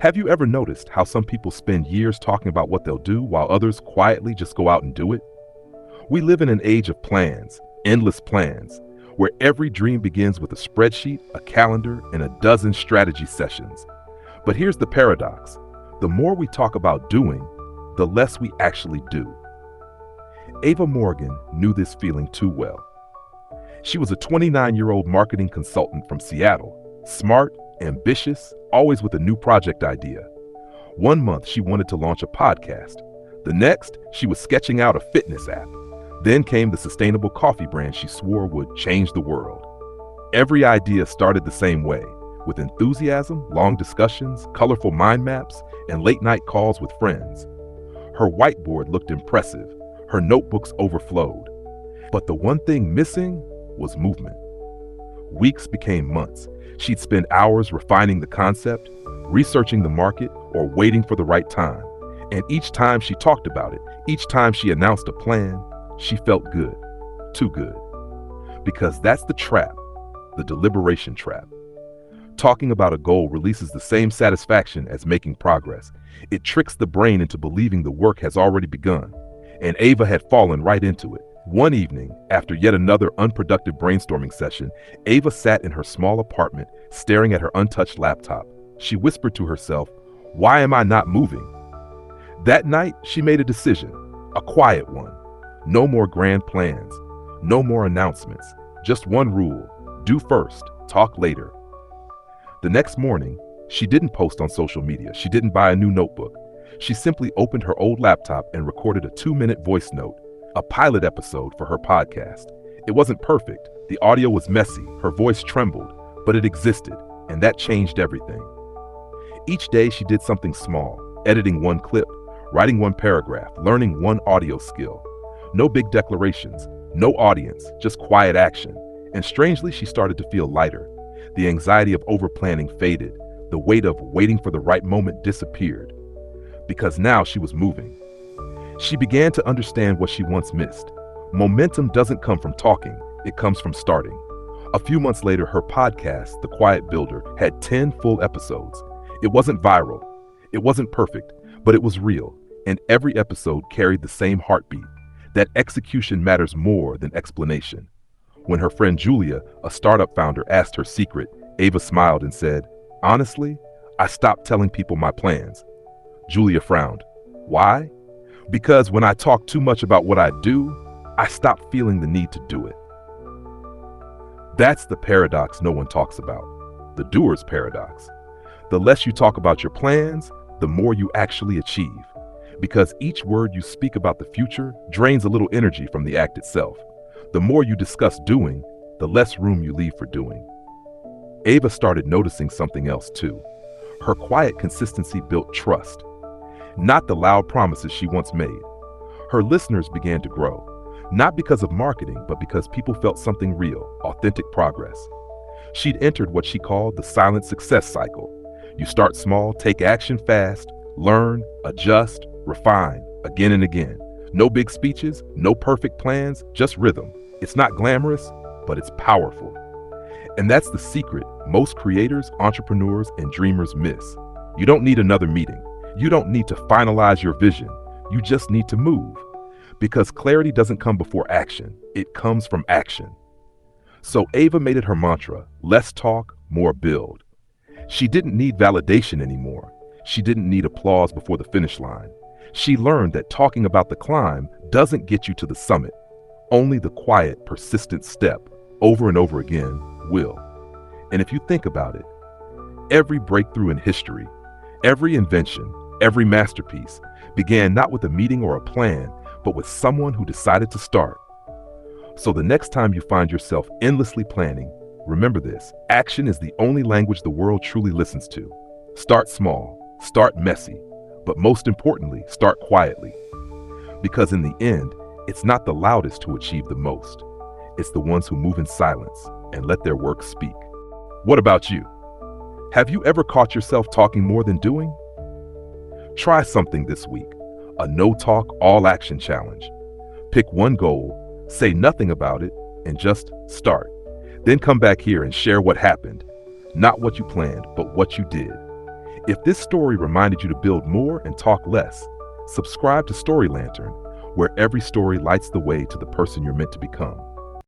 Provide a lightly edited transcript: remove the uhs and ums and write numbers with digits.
Have you ever noticed how some people spend years talking about what they'll do while others quietly just go out and do it? We live in an age of plans, endless plans, where every dream begins with a spreadsheet, a calendar, and a dozen strategy sessions. But here's the paradox. The more we talk about doing, the less we actually do. Ava Morgan knew this feeling too well. She was a 29-year-old marketing consultant from Seattle, smart, ambitious, always with a new project idea. One month, she wanted to launch a podcast. The next, she was sketching out a fitness app. Then came the sustainable coffee brand she swore would change the world. Every idea started the same way, with enthusiasm, long discussions, colorful mind maps, and late-night calls with friends. Her whiteboard looked impressive. Her notebooks overflowed. But the one thing missing was movement. Weeks became months. She'd spend hours refining the concept, researching the market, or waiting for the right time. And each time she talked about it, each time she announced a plan, she felt good, too good. Because that's the trap, the deliberation trap. Talking about a goal releases the same satisfaction as making progress. It tricks the brain into believing the work has already begun. And Ava had fallen right into it. One evening, after yet another unproductive brainstorming session, Ava sat in her small apartment, staring at her untouched laptop. She whispered to herself, "Why am I not moving?" That night, she made a decision, a quiet one. No more grand plans, no more announcements, just one rule: do first, talk later. The next morning, she didn't post on social media. She didn't buy a new notebook. She simply opened her old laptop and recorded a 2-minute voice note, a pilot episode for her podcast. It wasn't perfect. The audio was messy. Her voice trembled, but it existed, and that changed everything. Each day she did something small, editing one clip, writing one paragraph, learning one audio skill. No big declarations, no audience, just quiet action. And strangely, she started to feel lighter. The anxiety of overplanning faded. The weight of waiting for the right moment disappeared. Because now she was moving. She began to understand what she once missed. Momentum doesn't come from talking, it comes from starting. A few months later, her podcast, The Quiet Builder, had 10 full episodes. It wasn't viral, it wasn't perfect, but it was real, and every episode carried the same heartbeat, that execution matters more than explanation. When her friend Julia, a startup founder, asked her secret, Ava smiled and said, "Honestly, I stopped telling people my plans." Julia frowned. Why? Because when I talk too much about what I do, I stop feeling the need to do it. That's the paradox no one talks about, the doer's paradox. The less you talk about your plans, the more you actually achieve. Because each word you speak about the future drains a little energy from the act itself. The more you discuss doing, the less room you leave for doing. Ava started noticing something else too. Her quiet consistency built trust. Not the loud promises she once made. Her listeners began to grow, not because of marketing, but because people felt something real, authentic progress. She'd entered what she called the silent success cycle. You start small, take action fast, learn, adjust, refine, again and again. No big speeches, no perfect plans, just rhythm. It's not glamorous, but it's powerful. And that's the secret most creators, entrepreneurs, and dreamers miss. You don't need another meeting. You don't need to finalize your vision. You just need to move. Because clarity doesn't come before action. It comes from action. So Ava made it her mantra, less talk, more build. She didn't need validation anymore. She didn't need applause before the finish line. She learned that talking about the climb doesn't get you to the summit. Only the quiet, persistent step, over and over again, will. And if you think about it, every breakthrough in history, every invention, every masterpiece began not with a meeting or a plan, but with someone who decided to start. So the next time you find yourself endlessly planning, remember this: action is the only language the world truly listens to. Start small, start messy, but most importantly, start quietly. Because in the end, it's not the loudest who achieve the most. It's the ones who move in silence and let their work speak. What about you? Have you ever caught yourself talking more than doing? Try something this week, a no-talk, all-action challenge. Pick one goal, say nothing about it, and just start. Then come back here and share what happened. Not what you planned, but what you did. If this story reminded you to build more and talk less, subscribe to Story Lantern, where every story lights the way to the person you're meant to become.